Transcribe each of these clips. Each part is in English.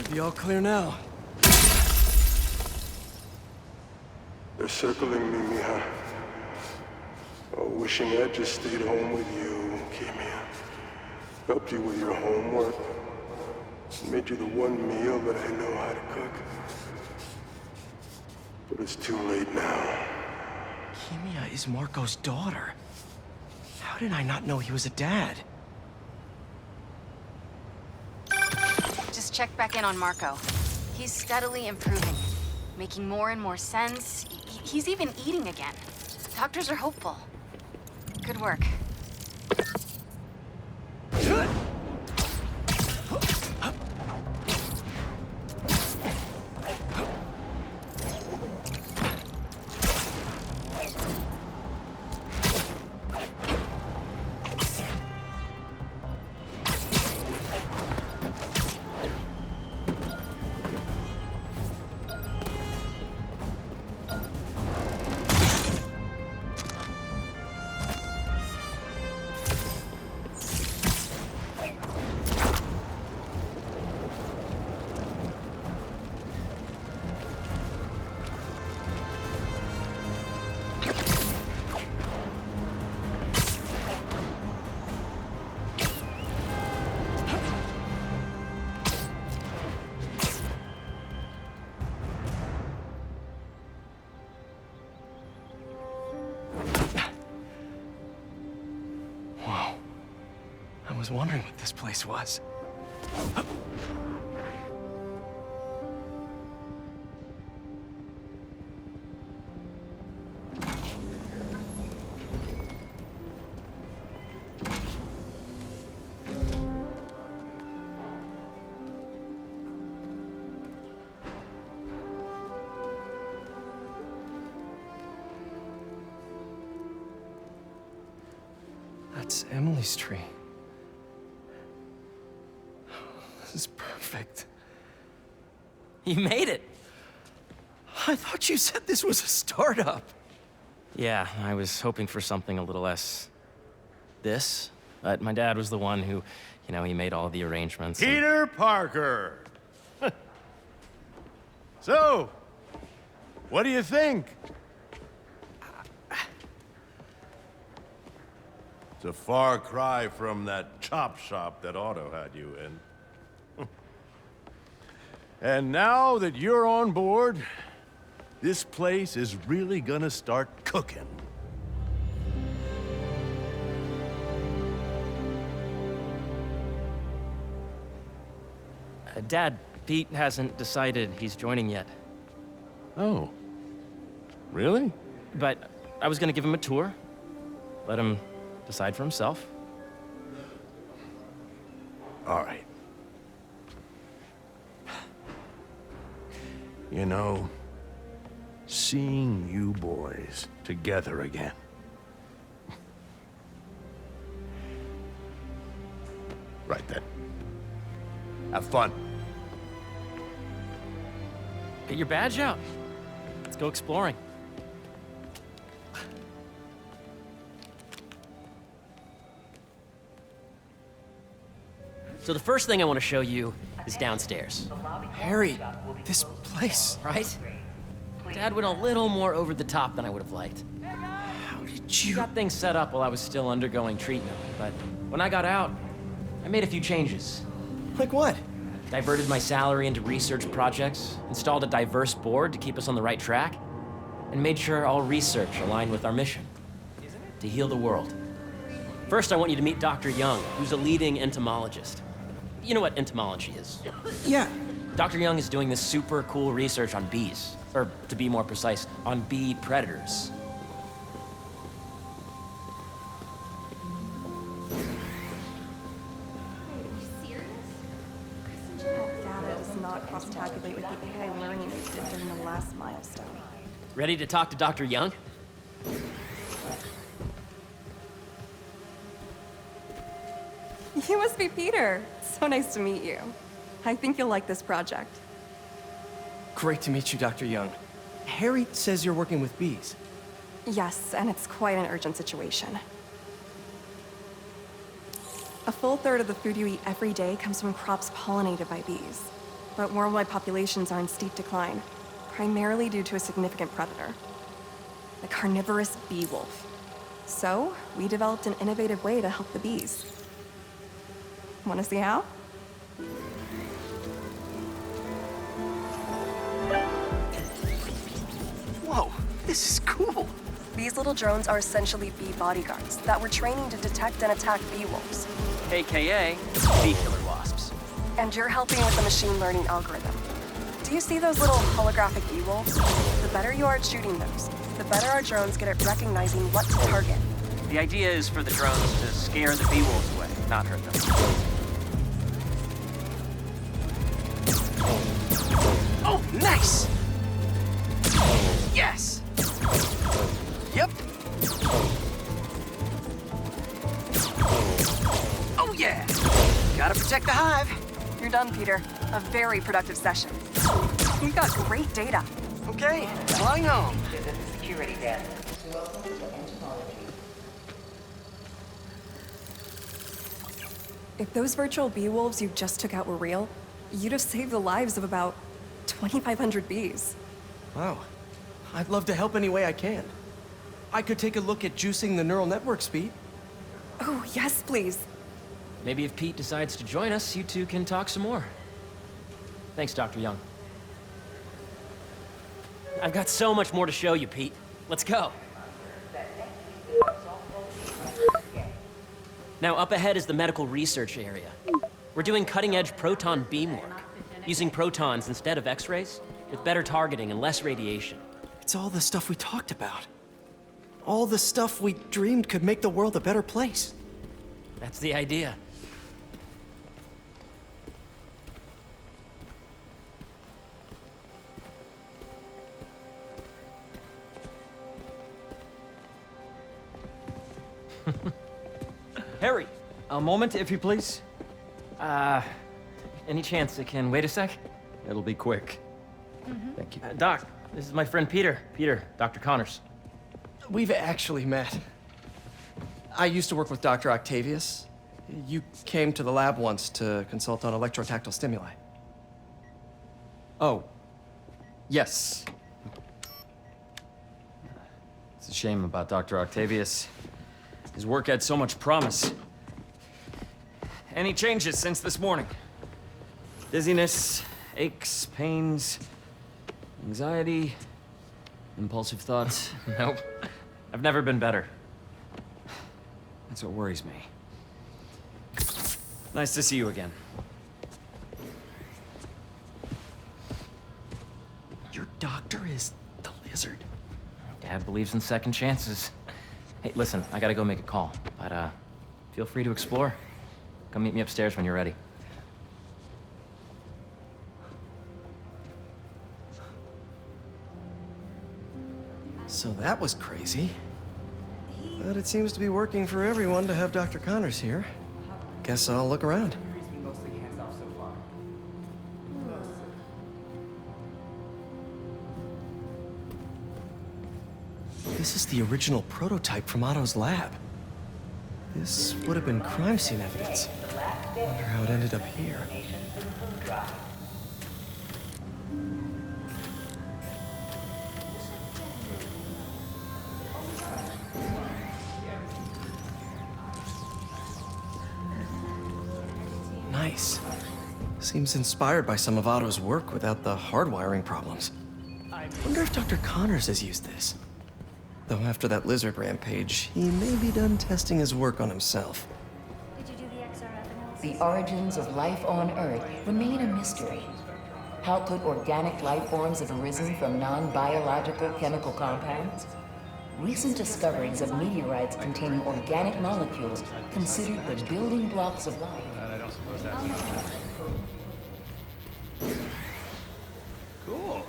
Should be all clear now. They're circling me, Mija. Oh, wishing I'd just stayed home with you, Kimia. Helped you with your homework. Made you the one meal that I know how to cook. But it's too late now. Kimia is Marco's daughter. How did I not know he was a dad? Just check back in on Marco. He's steadily improving, making more and more sense. He's even eating again. Doctors are hopeful. Good work. I was wondering what this place was. That's Emily's tree. This is perfect. You made it! I thought you said this was a startup. Yeah, I was hoping for something a little less... this. But my dad was the one who, he made all the arrangements. Peter Parker! So, what do you think? It's a far cry from that chop shop that Otto had you in. And now that you're on board, this place is really gonna start cooking. Dad, Pete hasn't decided he's joining yet. Oh. Really? But I was gonna give him a tour. Let him decide for himself. All right. Seeing you boys together again. Right then. Have fun. Get your badge out. Let's go exploring. So the first thing I want to show you is downstairs. Harry, this place. Right? Dad went a little more over the top than I would have liked. How did He you... got things set up while I was still undergoing treatment, but when I got out, I made a few changes. Like what? Diverted my salary into research projects, installed a diverse board to keep us on the right track, and made sure all research aligned with our mission, to heal the world. First, I want you to meet Dr. Young, who's a leading entomologist. You know what entomology is? Yeah. Dr. Young is doing this super cool research on bees, or to be more precise, on bee predators. Data does not cross-tabulate with the AI learning we did during the last milestone. Ready to talk to Dr. Young? You must be Peter. So nice to meet you. I think you'll like this project. Great to meet you, Dr. Young. Harry says you're working with bees. Yes, and it's quite an urgent situation. A full third of the food you eat every day comes from crops pollinated by bees. but worldwide populations are in steep decline, primarily due to a significant predator, the carnivorous bee wolf. So, we developed an innovative way to help the bees. Want to see how? Whoa, this is cool. These little drones are essentially bee bodyguards that we're training to detect and attack bee wolves. AKA bee killer wasps. And you're helping with the machine learning algorithm. Do you see those little holographic bee wolves? The better you are at shooting those, the better our drones get at recognizing what to target. The idea is for the drones to scare the bee wolves away, not hurt them. Oh, nice! Yes! Yep. Oh, yeah! Gotta protect the hive. You're done, Peter. A very productive session. We've got great data. Okay, flying home. Security desk. If those virtual bee wolves you just took out were real, you'd have saved the lives of about 2,500 bees. Wow. I'd love to help any way I can. I could take a look at juicing the neural network speed. Oh, yes, please. Maybe if Pete decides to join us, you two can talk some more. Thanks, Dr. Young. I've got so much more to show you, Pete. Let's go. Now, up ahead is the medical research area. We're doing cutting-edge proton beam work, using protons instead of X-rays, with better targeting and less radiation. It's all the stuff we talked about. All the stuff we dreamed could make the world a better place. That's the idea. Harry, a moment, if you please. Any chance it can wait a sec? It'll be quick. Thank you. Doc, this is my friend Peter. Peter, Dr. Connors. We've actually met. I used to work with Dr. Octavius. You came to the lab once to consult on electrotactile stimuli. Oh. Yes. It's a shame about Dr. Octavius. His work had so much promise. Any changes since this morning? Dizziness, aches, pains, anxiety, impulsive thoughts. Nope. I've never been better. That's what worries me. Nice to see you again. Your doctor is the lizard. Dad believes in second chances. Hey, listen, I gotta go make a call, but feel free to explore. Come meet me upstairs when you're ready. So that was crazy. But it seems to be working for everyone to have Dr. Connors here. Guess I'll look around. This is the original prototype from Otto's lab. This would have been crime scene evidence. Wonder how it ended up here. Nice. Seems inspired by some of Otto's work without the hardwiring problems. Wonder if Dr. Connors has used this. Though after that lizard rampage, he may be done testing his work on himself. The origins of life on Earth remain a mystery. How could organic life forms have arisen from non-biological chemical compounds? Recent discoveries of meteorites containing organic molecules considered the building blocks of life. Cool.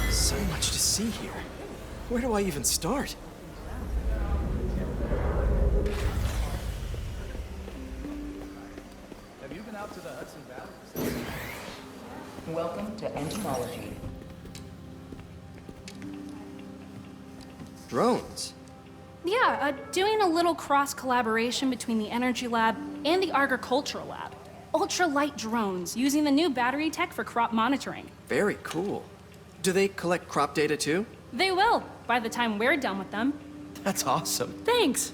So much to see here. Where do I even start? Welcome to entomology. Drones? Yeah, doing a little cross-collaboration between the Energy Lab and the Agricultural Lab. Ultralight drones, using the new battery tech for crop monitoring. Very cool. Do they collect crop data too? They will, by the time we're done with them. That's awesome. Thanks!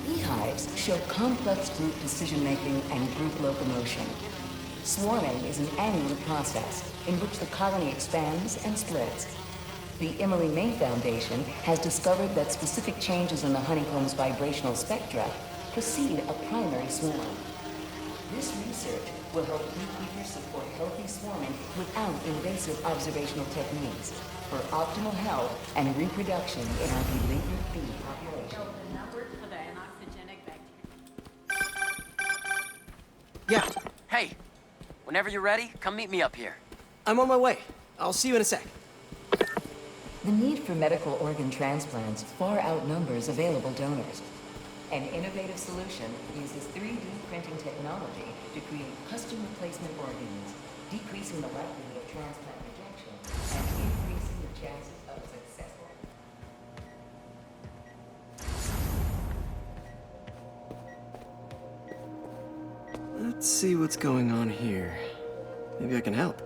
Beehives show complex group decision-making and group locomotion. Swarming is an annual process in which the colony expands and splits. The Emily May Foundation has discovered that specific changes in the honeycomb's vibrational spectra precede a primary swarm. This research will help beekeepers support healthy swarming without invasive observational techniques for optimal health and reproduction in our beleaguered bee population. Yeah, Hey, whenever you're ready, come meet me up here. I'm on my way. I'll see you in a sec. The need for medical organ transplants far outnumbers available donors. An innovative solution uses 3D printing technology to create custom replacement organs, decreasing the likelihood of transplant rejection and increasing the chances of successful. Let's see what's going on here. Maybe I can help.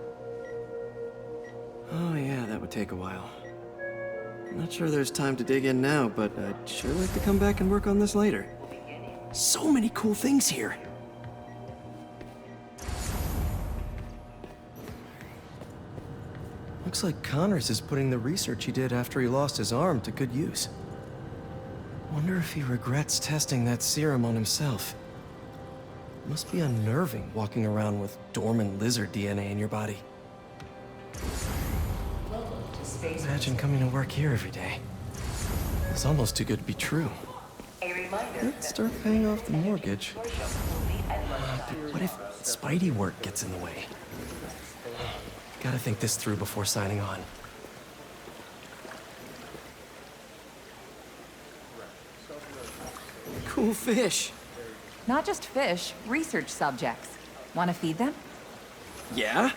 Oh yeah, that would take a while. I'm not sure there's time to dig in now, but I'd sure like to come back and work on this later. So many cool things here. Looks like Connors is putting the research he did after he lost his arm to good use. Wonder if he regrets testing that serum on himself. Must be unnerving walking around with dormant lizard DNA in your body. Imagine coming to work here every day. It's almost too good to be true. Let's start paying off the mortgage. But what if Spidey work gets in the way? Gotta think this through before signing on. Cool fish. Not just fish, research subjects. Want to feed them? Yeah?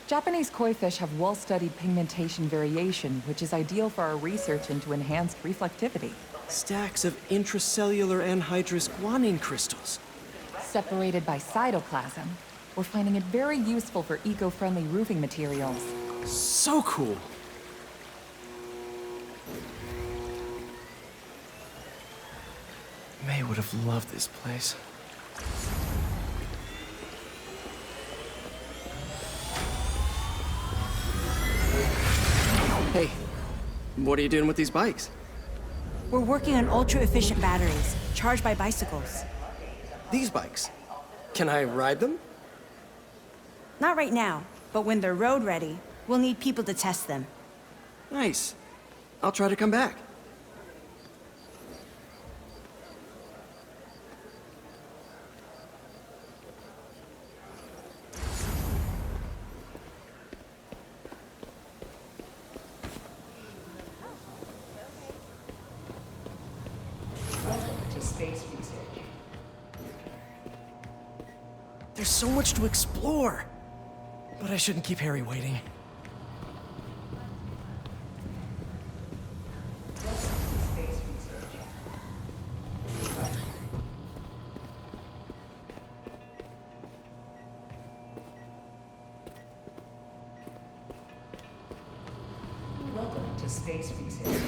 Japanese koi fish have well-studied pigmentation variation, which is ideal for our research into enhanced reflectivity. Stacks of intracellular anhydrous guanine crystals. Separated by cytoplasm, we're finding it very useful for eco-friendly roofing materials. So cool. May would have loved this place. Hey, what are you doing with these bikes? We're working on ultra-efficient batteries, charged by bicycles. These bikes? Can I ride them? Not right now, but when they're road ready, we'll need people to test them. Nice. I'll try to come back. There's so much to explore. But I shouldn't keep Harry waiting. Welcome to Space Research.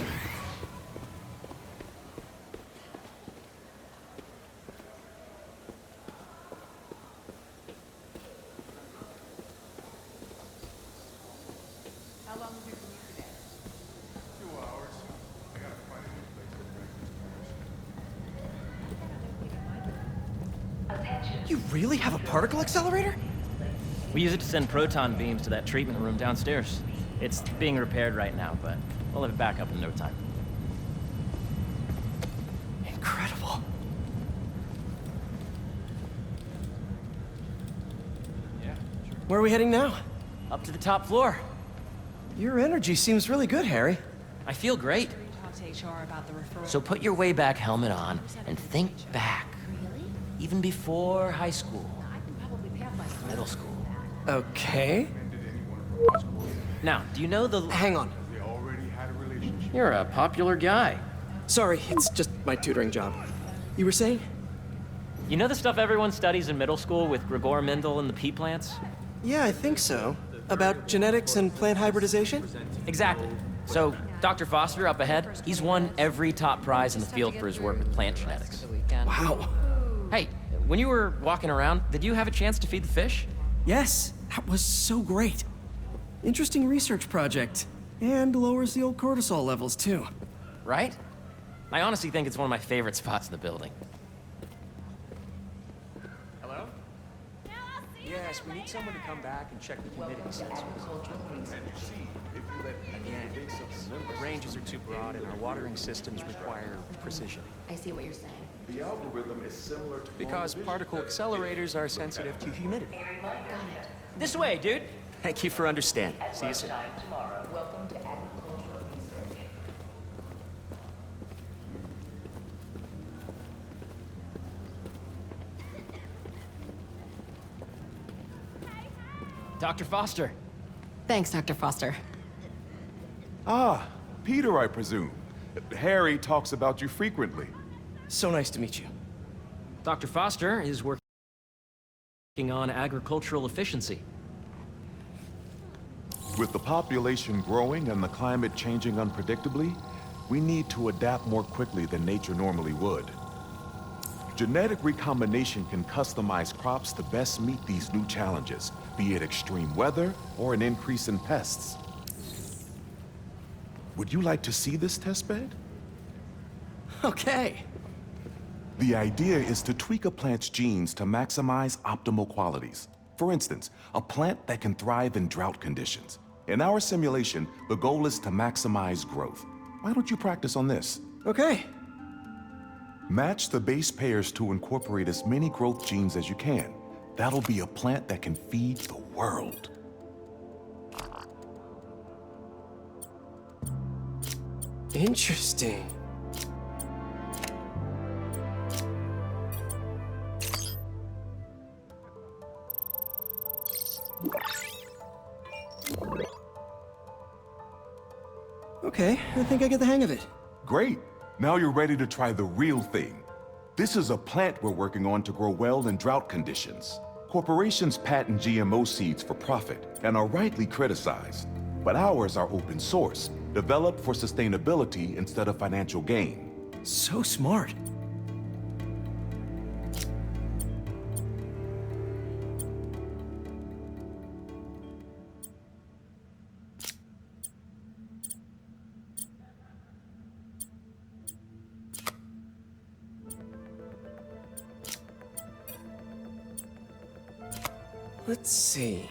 You really have a particle accelerator? We use it to send proton beams to that treatment room downstairs. It's being repaired right now, but we'll have it back up in no time. Incredible. Where are we heading now? Up to the top floor. Your energy seems really good, Harry. I feel great. So put your way back helmet on and think back. Even before high school. Middle school. Okay. Now, do you know the... Hang on. You're a popular guy. Sorry, it's just my tutoring job. You were saying? You know the stuff everyone studies in middle school with Gregor Mendel and the pea plants? Yeah, I think so. About genetics and plant hybridization? Exactly. So, Dr. Foster up ahead, he's won every top prize in the field for his work with plant genetics. Wow. Hey, when you were walking around, did you have a chance to feed the fish? Yes, that was so great. Interesting research project. And lowers the old cortisol levels, too. Right? I honestly think it's one of my favorite spots in the building. Hello? Yes, we need someone to come back and check the humidity sensors. Again, the ranges are too broad and our watering systems require precision. I see what you're saying. The algorithm is similar to Because particle accelerators are sensitive to humidity. Got it. This way, dude. Thank you for understanding. See you soon. Tomorrow. Welcome to agricultural research. Dr. Foster. Thanks, Dr. Foster. Ah, Peter, I presume. Harry talks about you frequently. So nice to meet you. Dr. Foster is working on agricultural efficiency. With the population growing and the climate changing unpredictably, we need to adapt more quickly than nature normally would. Genetic recombination can customize crops to best meet these new challenges, be it extreme weather or an increase in pests. Would you like to see this testbed? Okay. The idea is to tweak a plant's genes to maximize optimal qualities. For instance, a plant that can thrive in drought conditions. In our simulation, the goal is to maximize growth. Why don't you practice on this? Okay. Match the base pairs to incorporate as many growth genes as you can. That'll be a plant that can feed the world. Interesting. Okay, I think I get the hang of it. Great. Now you're ready to try the real thing. This is a plant we're working on to grow well in drought conditions. Corporations patent GMO seeds for profit and are rightly criticized. But ours are open source, developed for sustainability instead of financial gain. So smart. Let's see.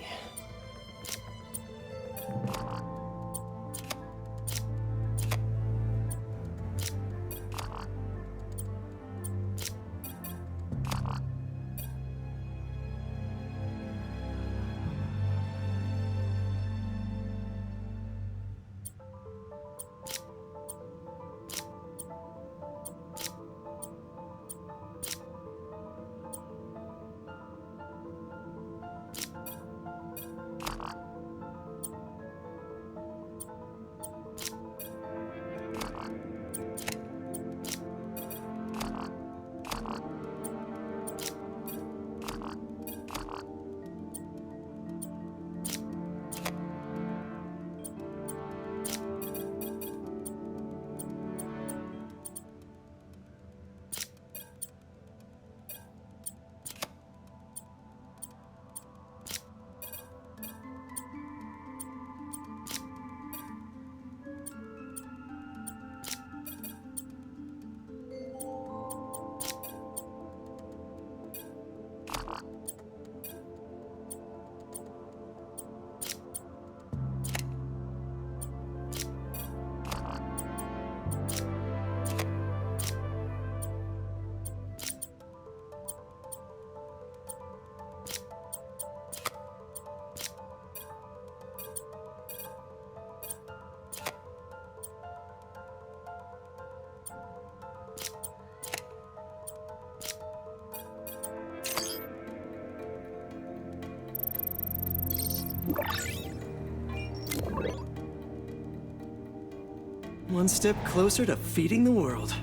One step closer to feeding the world.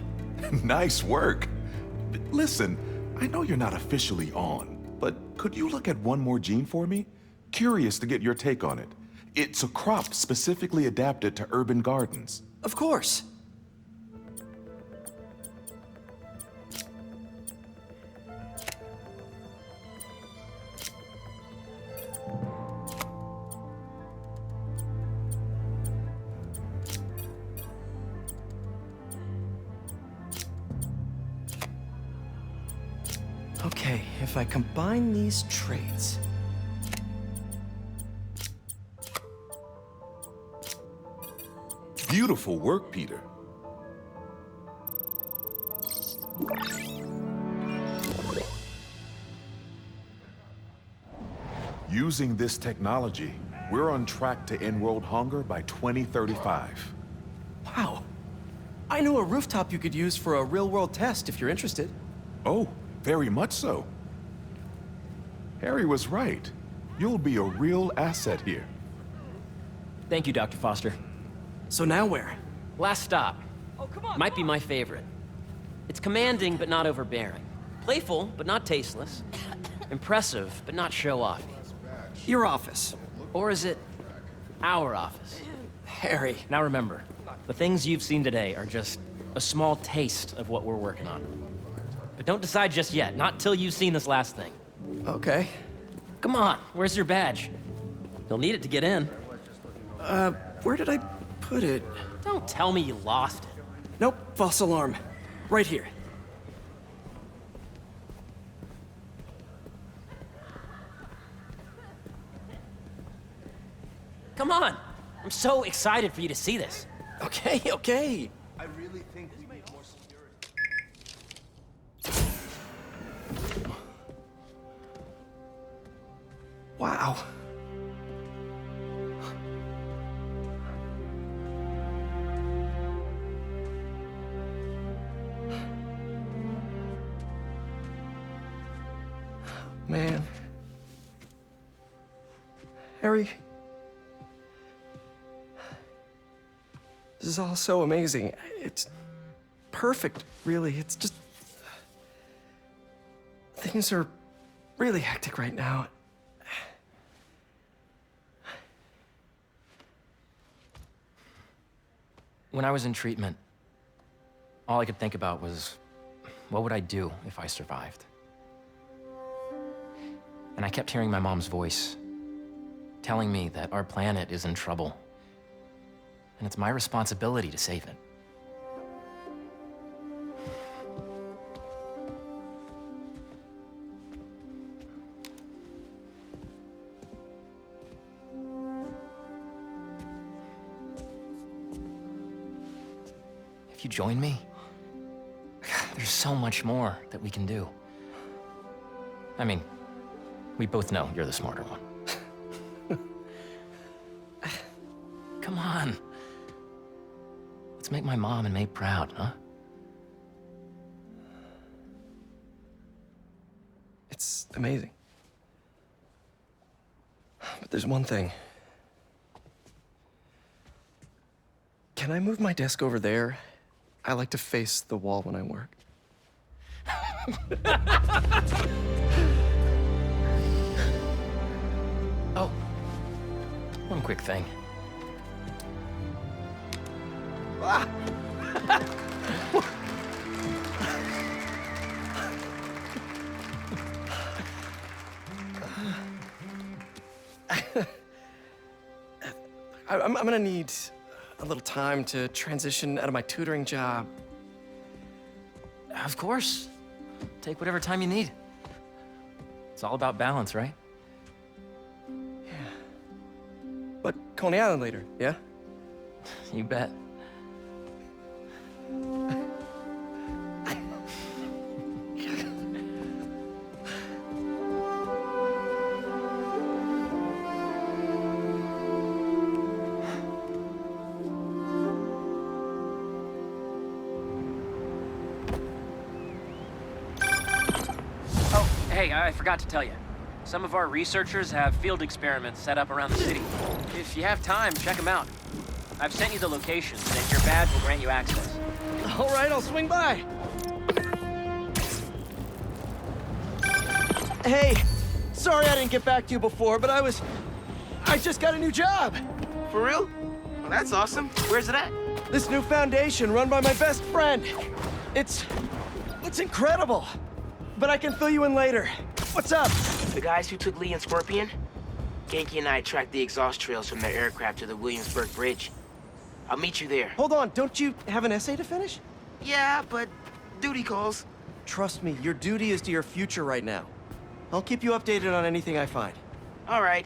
Nice work. Listen, I know you're not officially on, but could you look at one more gene for me? Curious to get your take on it. It's a crop specifically adapted to urban gardens. Of course. Okay, if I combine these traits... Beautiful work, Peter. Using this technology, we're on track to end world hunger by 2035. Wow. I know a rooftop you could use for a real-world test if you're interested. Oh, very much so. Harry was right. You'll be a real asset here. Thank you, Dr. Foster. So now where? Last stop. Might be my favorite. It's commanding, but not overbearing. Playful, but not tasteless. Impressive, but not show-offy. Your office. Or is it our office? Harry. Now remember, the things you've seen today are just a small taste of what we're working on. But don't decide just yet, not till you've seen this last thing. Okay. Come on, where's your badge? You'll need it to get in. Where did I put it? Don't tell me you lost it. Nope, false alarm. Right here. Come on! I'm so excited for you to see this. Okay, okay. I really think we need more security. Wow. Man. Harry. This is all so amazing. It's perfect, really. It's just... Things are really hectic right now. When I was in treatment, all I could think about was, what would I do if I survived? And I kept hearing my mom's voice, telling me that our planet is in trouble. And it's my responsibility to save it. If you join me, there's so much more that we can do. I mean, we both know you're the smarter one. Come on. Let's make my mom and May proud, huh? It's amazing. But there's one thing. Can I move my desk over there? I like to face the wall when I work. Oh, one quick thing. Ah. I'm gonna need a little time to transition out of my tutoring job. Of course. Take whatever time you need. It's all about balance, right? Yeah. But Coney Island later, yeah? You bet. Hey, I forgot to tell you. Some of our researchers have field experiments set up around the city. If you have time, check them out. I've sent you the locations, and your badge will grant you access. All right, I'll swing by. Hey, sorry I didn't get back to you before, but I just got a new job. For real? Well, that's awesome. Where's it at? This new foundation run by my best friend. It's incredible. But I can fill you in later. What's up? The guys who took Lee and Scorpion? Genki and I tracked the exhaust trails from their aircraft to the Williamsburg Bridge. I'll meet you there. Hold on, don't you have an essay to finish? Yeah, but duty calls. Trust me, your duty is to your future right now. I'll keep you updated on anything I find. All right.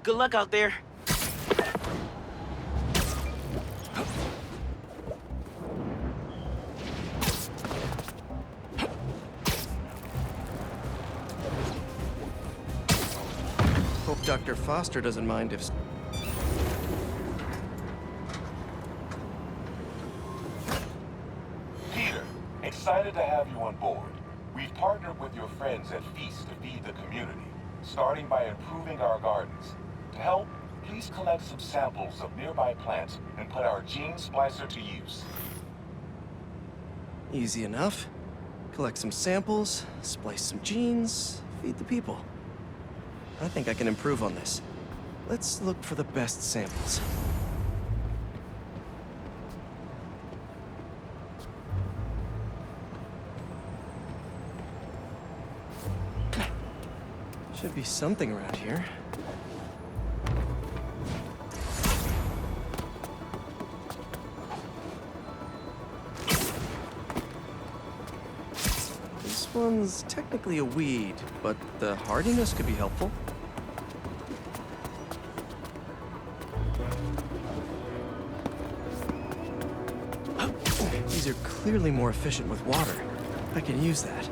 Good luck out there. Hope Dr. Foster doesn't mind if... Peter, excited to have you on board. We've partnered with your friends at Feast to feed the community, starting by improving our gardens. To help, please collect some samples of nearby plants and put our gene splicer to use. Easy enough. Collect some samples, splice some genes, feed the people. I think I can improve on this. Let's look for the best samples. Should be something around here. This one's technically a weed, but the hardiness could be helpful. These are clearly more efficient with water. I can use that.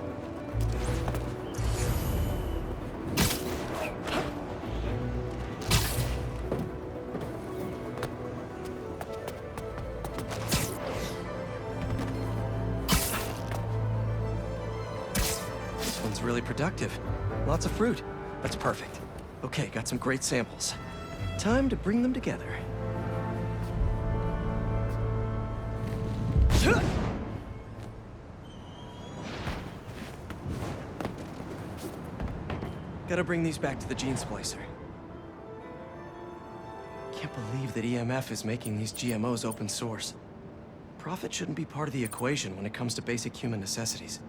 This one's really productive. Lots of fruit. That's perfect. Okay, got some great samples. Time to bring them together. Gotta bring these back to the gene splicer. Can't believe that EMF is making these GMOs open source. Profit shouldn't be part of the equation when it comes to basic human necessities.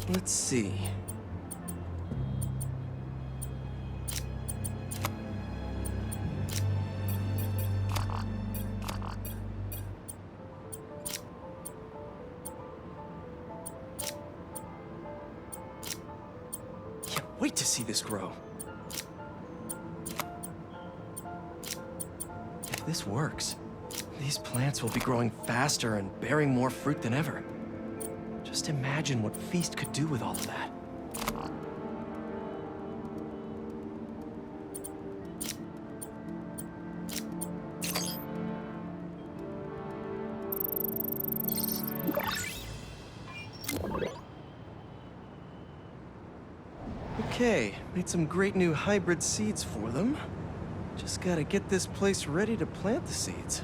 Let's see. Can't wait to see this grow. If this works, these plants will be growing faster and bearing more fruit than ever. Just imagine what Feast could do with all of that. Okay, made some great new hybrid seeds for them. Just gotta get this place ready to plant the seeds.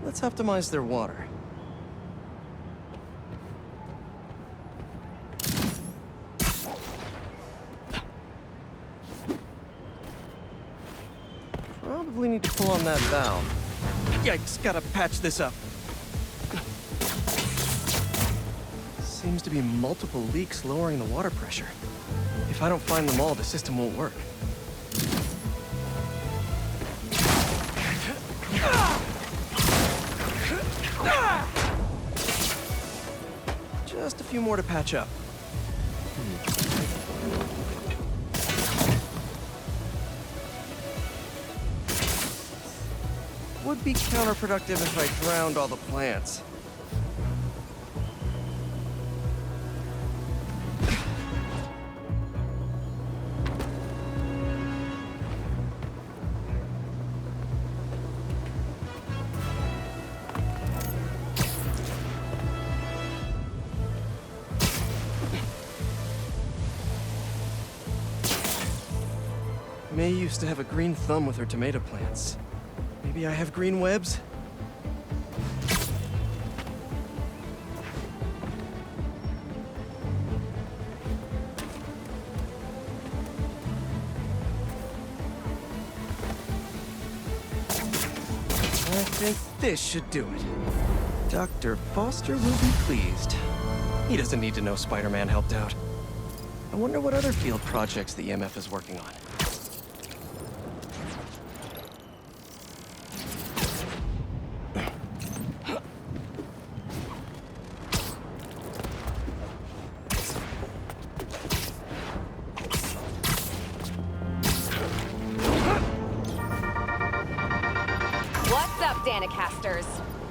Let's optimize their water. Probably need to pull on that valve. Yikes, gotta patch this up. Seems to be multiple leaks lowering the water pressure. If I don't find them all, the system won't work. Just a few more to patch up. Would be counterproductive if I drowned all the plants. May used to have a green thumb with her tomato plants. Maybe I have green webs? I think this should do it. Dr. Foster will be pleased. He doesn't need to know Spider-Man helped out. I wonder what other field projects the EMF is working on. What's up, Danicasters?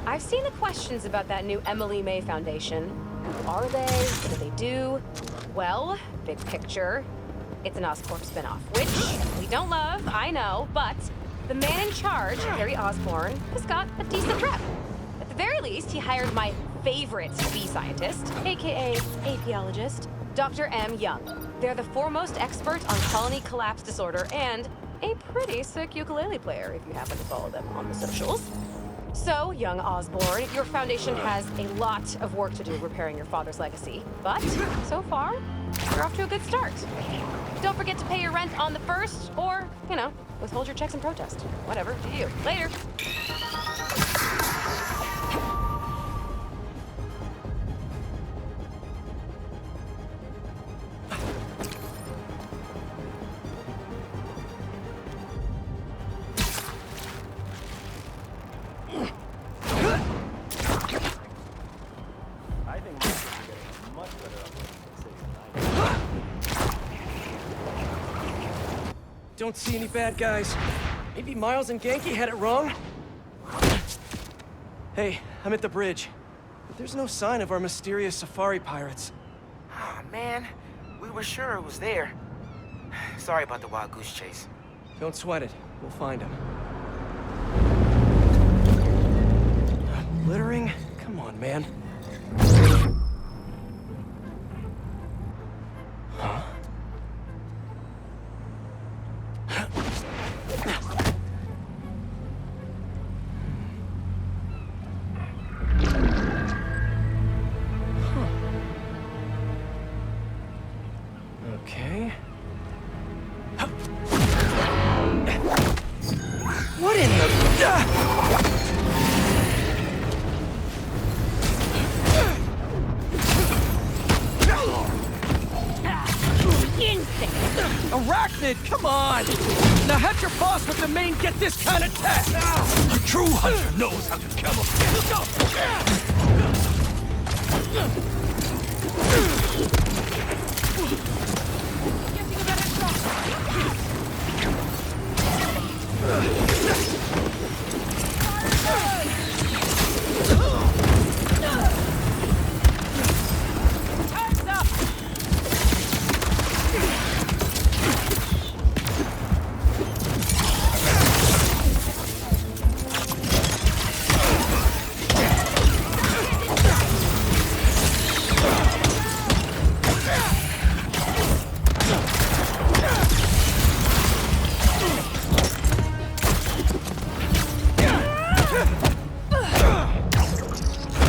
I've seen the questions about that new Emily May Foundation. Who are they? What do they do? Well, big picture, it's an Oscorp spinoff, which we don't love, I know, but the man in charge, Harry Osborn, has got a decent rep. At the very least, he hired my favorite bee scientist, aka apiologist, Dr. M. Young. They're the foremost expert on colony collapse disorder and a pretty sick ukulele player if you happen to follow them on the socials. So, young Osborn, your foundation has a lot of work to do repairing your father's legacy. But, so far, you're off to a good start. Don't forget to pay your rent on the 1st, or, withhold your checks in protest. Whatever, do you. Later. Don't see any bad guys. Maybe Miles and Genki had it wrong? Hey, I'm at the bridge. But there's no sign of our mysterious safari pirates. Oh, man. We were sure it was there. Sorry about the wild goose chase. Don't sweat it. We'll find them. Littering? Come on, man. Huh? Okay. What in the... Arachnid, come on! Now have your boss with the main get this kind of tech! A true hunter knows how to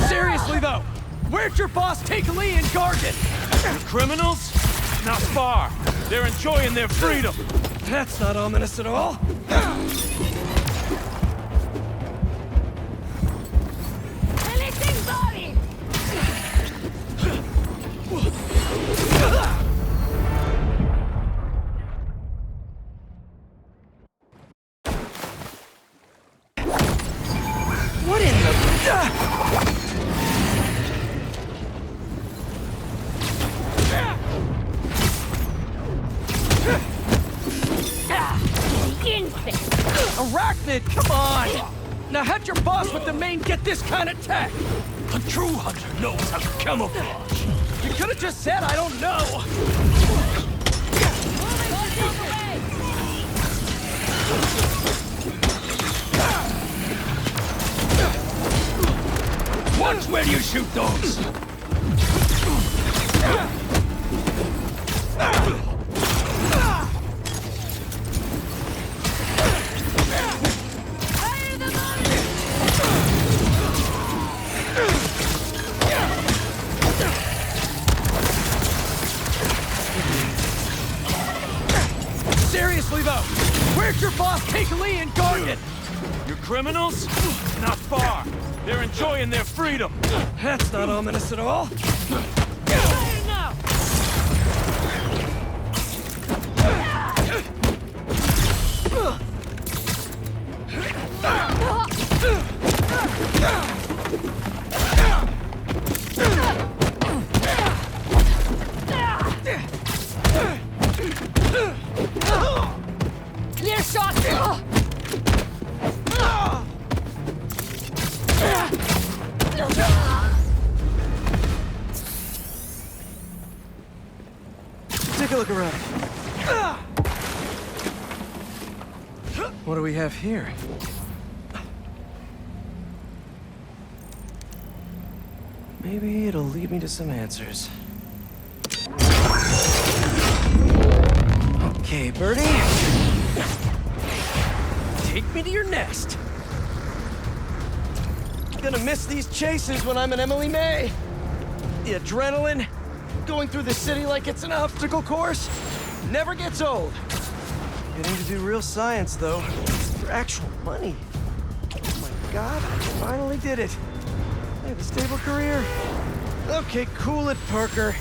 Seriously though, where'd your boss take Lee and Gargan? The criminals? Not far. They're enjoying their freedom. That's not ominous at all. What in the... Arachnid, come on! Now have your boss with the main get this kind of tech! A true hunter knows how to camouflage. You could have just said I don't know! Watch where you shoot those! criminals? Not far. They're enjoying their freedom. That's not ominous at all. Clear shot! Take a look around. What do we have here? Maybe it'll lead me to some answers. Okay, Birdie. Take me to your nest. Gonna miss these chases when I'm an Emily May. The adrenaline, going through the city like it's an obstacle course, never gets old. Getting to do real science, though, for actual money. Oh my God, I finally did it. I have a stable career. Okay, cool it, Parker.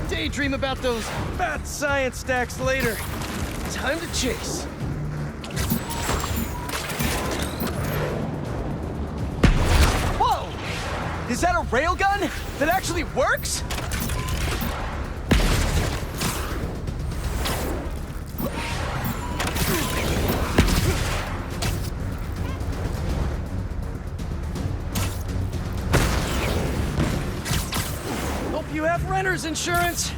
Daydream about those fat science stacks later. Time to chase. Whoa! Is that a railgun that actually works? Hope you have renter's insurance.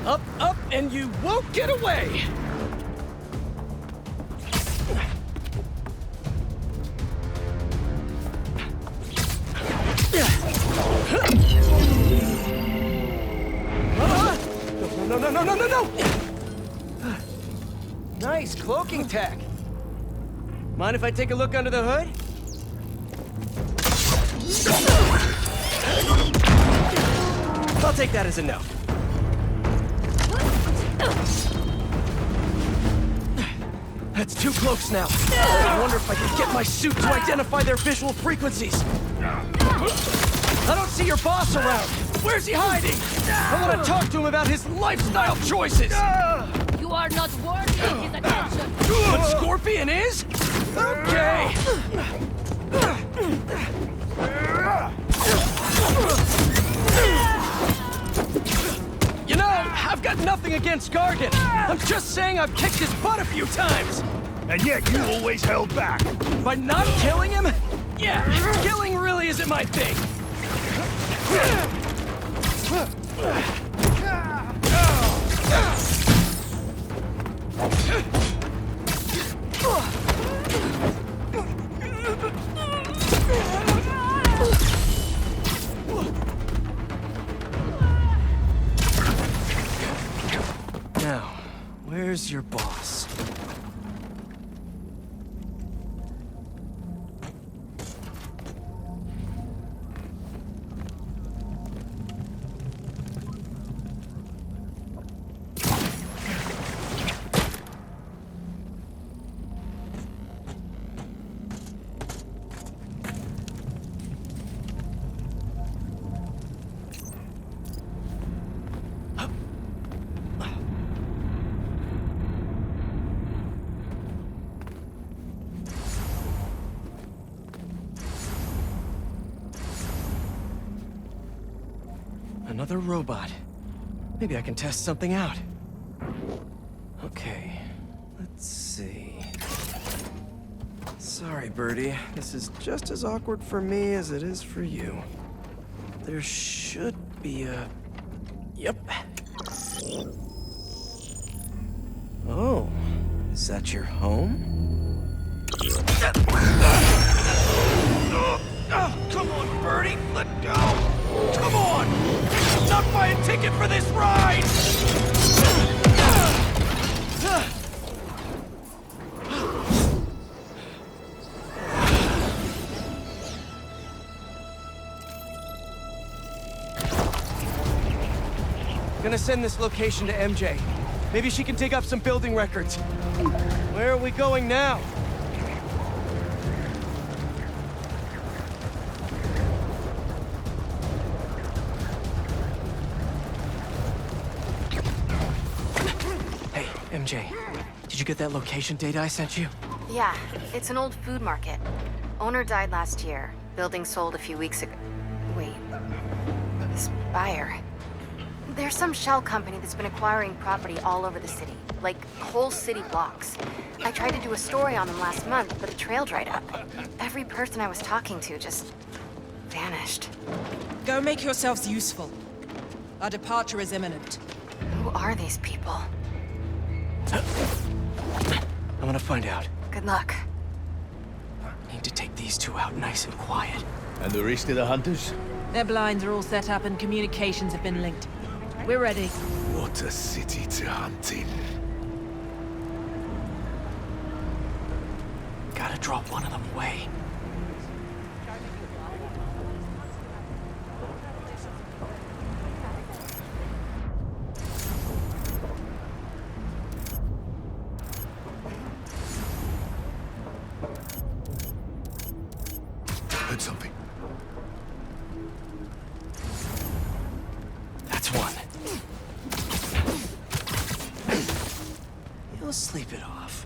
Up, up, and you won't get away! No! Nice cloaking tech. Mind if I take a look under the hood? I'll take that as a no. That's 2 cloaks now. I wonder if I can get my suit to identify their visual frequencies. I don't see your boss around. Where's he hiding? I want to talk to him about his lifestyle choices. You are not worthy of his attention. But Scorpion is? Okay. You know, I've got nothing against Gargan. I'm just saying I've kicked his butt a few times. And yet you always held back. By not killing him? Yeah, killing really isn't my thing. Now, where's your boss? Another robot. Maybe I can test something out. Okay, let's see. Sorry, Birdie. This is just as awkward for me as it is for you. There should be a... Yep. Oh, is that your home? Oh, come on, Birdie, let go! Come on! I'm not buying a ticket for this ride! gonna send this location to MJ. Maybe she can dig up some building records. Where are we going now? Hey, MJ. Did you get that location data I sent you? Yeah, it's an old food market. Owner died last year. Building sold a few weeks ago. Wait. This buyer. There's some shell company that's been acquiring property all over the city. Like, whole city blocks. I tried to do a story on them last month, but the trail dried up. Every person I was talking to just vanished. Go make yourselves useful. Our departure is imminent. Who are these people? I'm gonna find out. Good luck. Need to take these two out nice and quiet. And the rest of the hunters? Their blinds are all set up and communications have been linked. We're ready. What a city to hunt in. Gotta drop one of them away. Heard something. That's one. You'll sleep it off.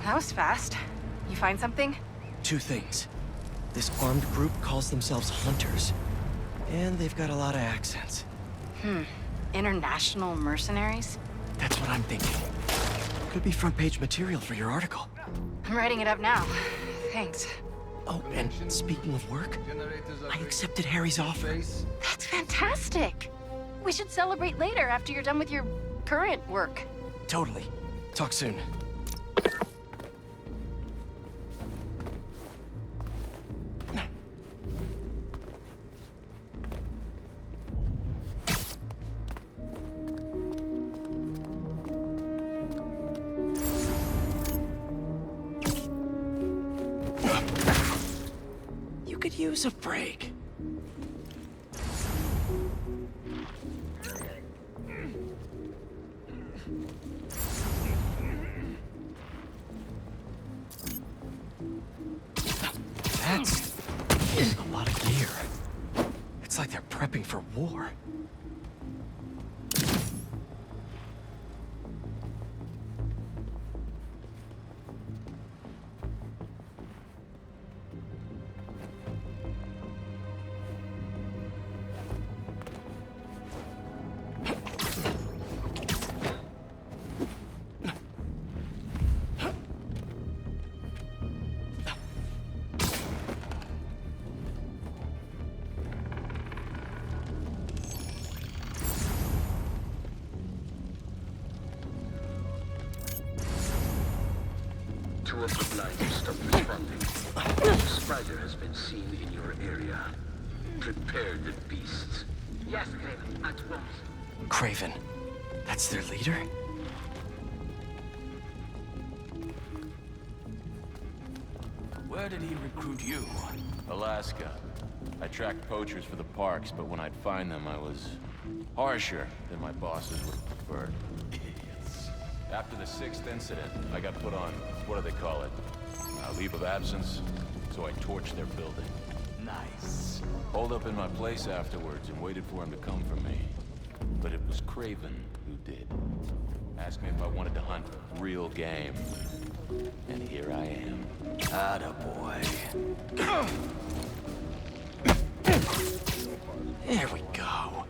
That was fast. You find something? Two things. This armed group calls themselves Hunters. And they've got a lot of accents. International mercenaries? That's what I'm thinking. Could be front page material for your article. I'm writing it up now. Thanks. Oh, and speaking of work, I accepted Harry's offer. That's fantastic. We should celebrate later after you're done with your current work. Totally. Talk soon. You could use a break. That's a lot of gear. It's like they're prepping for war. Two of the blinds have stopped responding. A spider has been seen in your area. Prepare the beasts. Yes, Craven, at once. Craven. That's their leader? Where did he recruit you? Alaska. I tracked poachers for the parks, but when I'd find them, I was harsher than my bosses would have preferred. Idiots. After the 6th incident, I got put on, what do they call it? Leave of absence. So I torched their building. Nice. Holed up in my place afterwards and waited for him to come for me. But it was Craven who did. Asked me if I wanted to hunt real game. And here I am. Attaboy. There we go.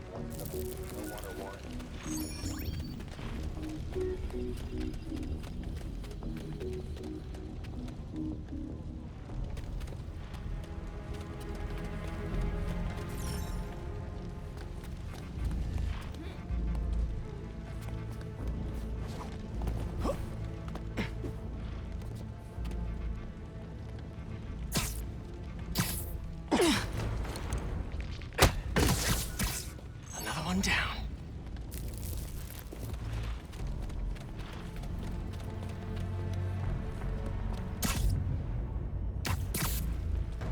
Another one down.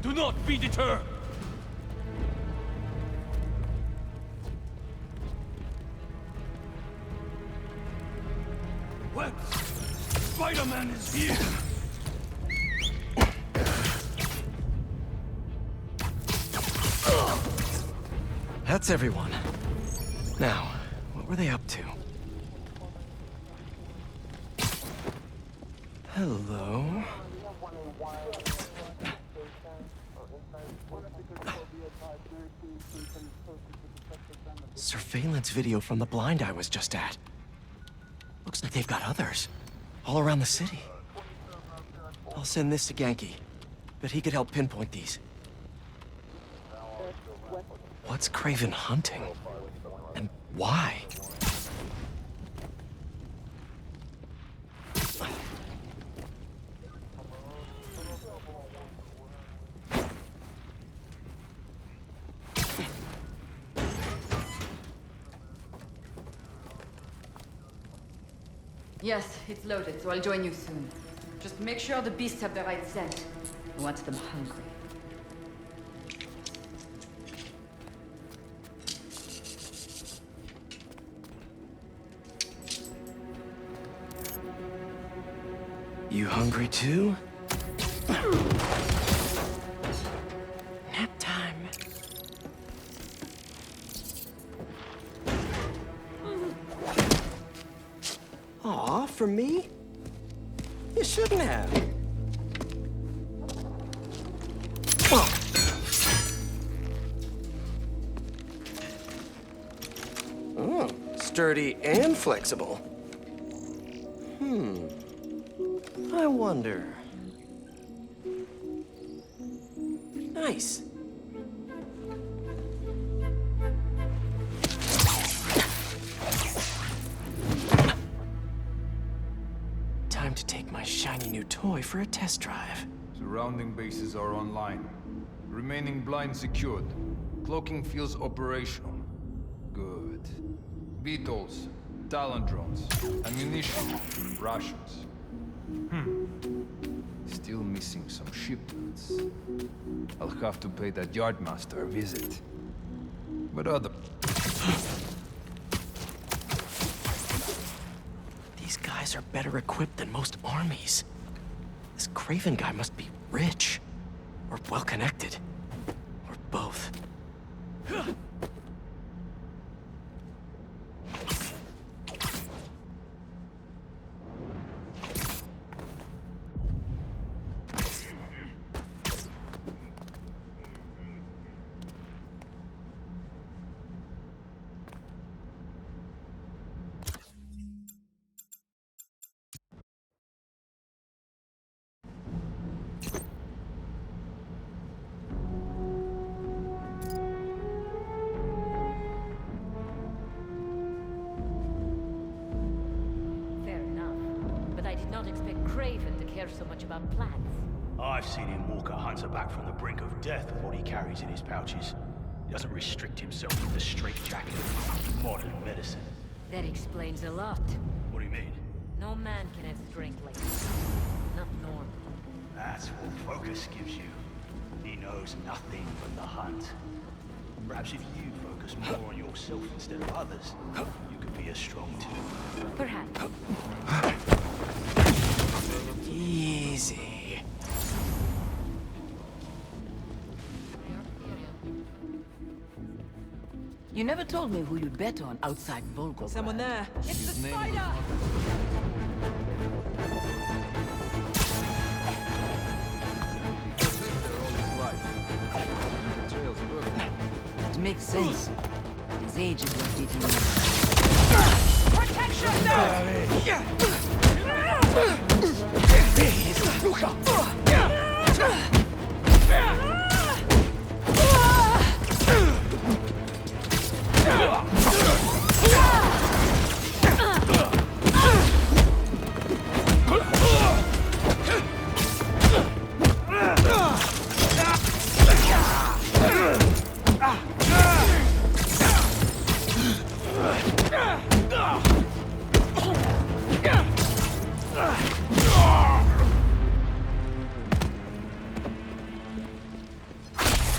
Do not be deterred! webs! Spider-Man is here! That's everyone. Now, what were they up to? Hello? Surveillance video from the blind I was just at. Looks like they've got others. All around the city. I'll send this to Genki. Bet he could help pinpoint these. What's Kraven hunting? And why? Yes, it's loaded, so I'll join you soon. Just make sure the beasts have the right scent. I want them hungry. You hungry too? Nap time. Aw, for me? You shouldn't have. Oh, sturdy and flexible. I wonder. Nice. Time to take my shiny new toy for a test drive. Surrounding bases are online. Remaining blind secured. Cloaking fields operational. Good. Beetles, Talon drones, ammunition, rations. Still missing some shipments. I'll have to pay that Yardmaster a visit. But other... These guys are better equipped than most armies. This Kraven guy must be rich. Or well-connected. Or both. So much about plants. I've seen him walk a hunter back from the brink of death with what he carries in his pouches. He doesn't restrict himself with the straitjacket of modern medicine. That explains a lot. What do you mean? No man can have strength like this. Not normal. That's what Focus gives you. He knows nothing but the hunt. Perhaps if you focus more on yourself instead of others, you could be as strong too. Perhaps. Easy. You never told me who you'd bet on outside Volgograd. Someone there. It's the spider! It makes sense. His age is what did him.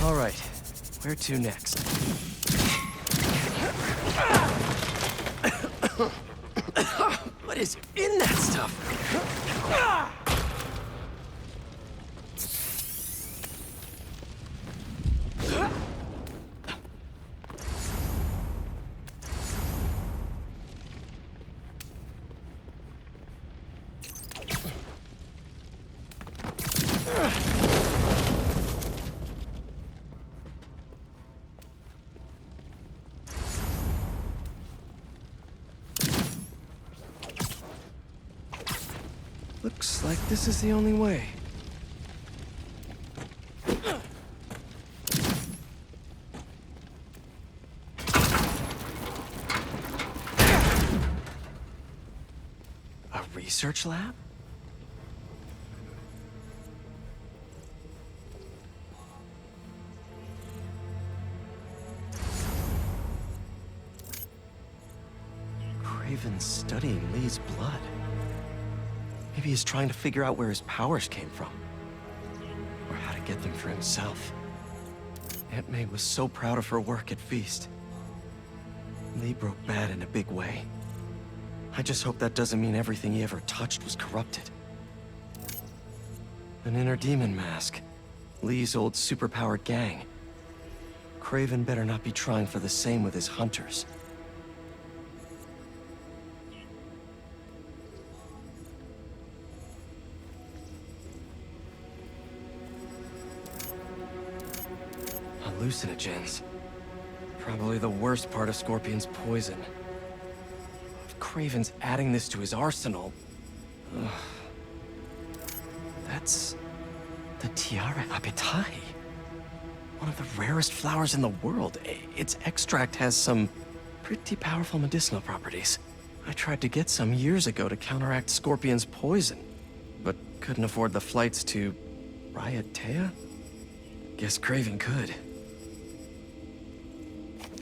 All right, where to next? What is in that tough. Looks like this is the only way. A research lab? Craven's studying Lee's blood. Maybe he's trying to figure out where his powers came from. Or how to get them for himself. Aunt May was so proud of her work at Feast. Lee broke bad in a big way. I just hope that doesn't mean everything he ever touched was corrupted. An inner demon mask. Lee's old superpowered gang. Craven better not be trying for the same with his hunters. Hallucinogens. Probably the worst part of Scorpion's poison. If Craven's adding this to his arsenal... Ugh. That's... the Tiara Apetae. One of the rarest flowers in the world. Its extract has some pretty powerful medicinal properties. I tried to get some years ago to counteract Scorpion's poison, but couldn't afford the flights to... Raiatea? Guess Craven could.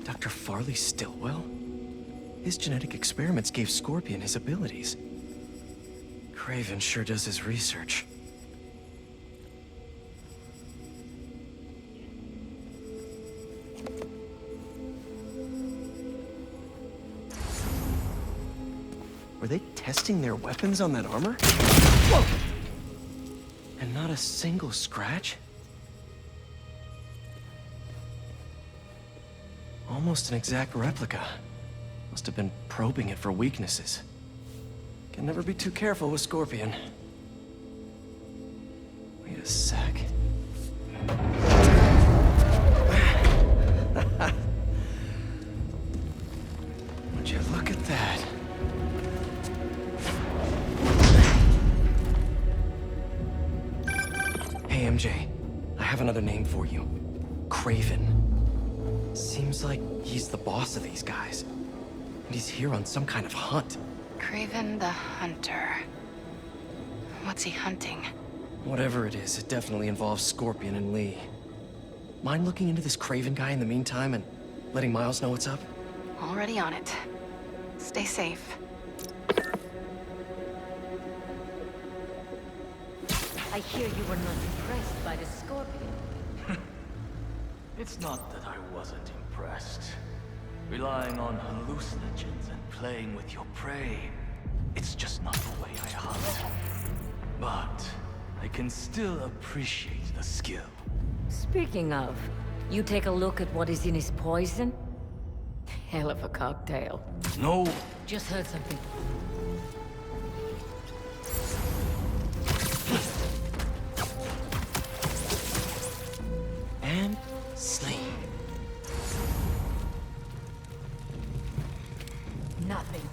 Dr. Farley Stillwell? His genetic experiments gave Scorpion his abilities. Craven sure does his research. Were they testing their weapons on that armor? Whoa! And not a single scratch? Almost an exact replica. Must have been probing it for weaknesses. Can never be too careful with Scorpion. Wait a sec. Would you look at that? Hey, MJ. I have another name for you. Craven. Seems like he's the boss of these guys. And he's here on some kind of hunt. Craven the Hunter. What's he hunting? Whatever it is, it definitely involves Scorpion and Lee. Mind looking into this Craven guy in the meantime and letting Miles know what's up? Already on it. Stay safe. I hear you were not impressed by the Scorpion. It's not that I wasn't impressed. Relying on hallucinogens and playing with your prey, it's just not the way I hunt. But I can still appreciate the skill. Speaking of, you take a look at what is in his poison? Hell of a cocktail. No. Just heard something. And sleep. Nothing.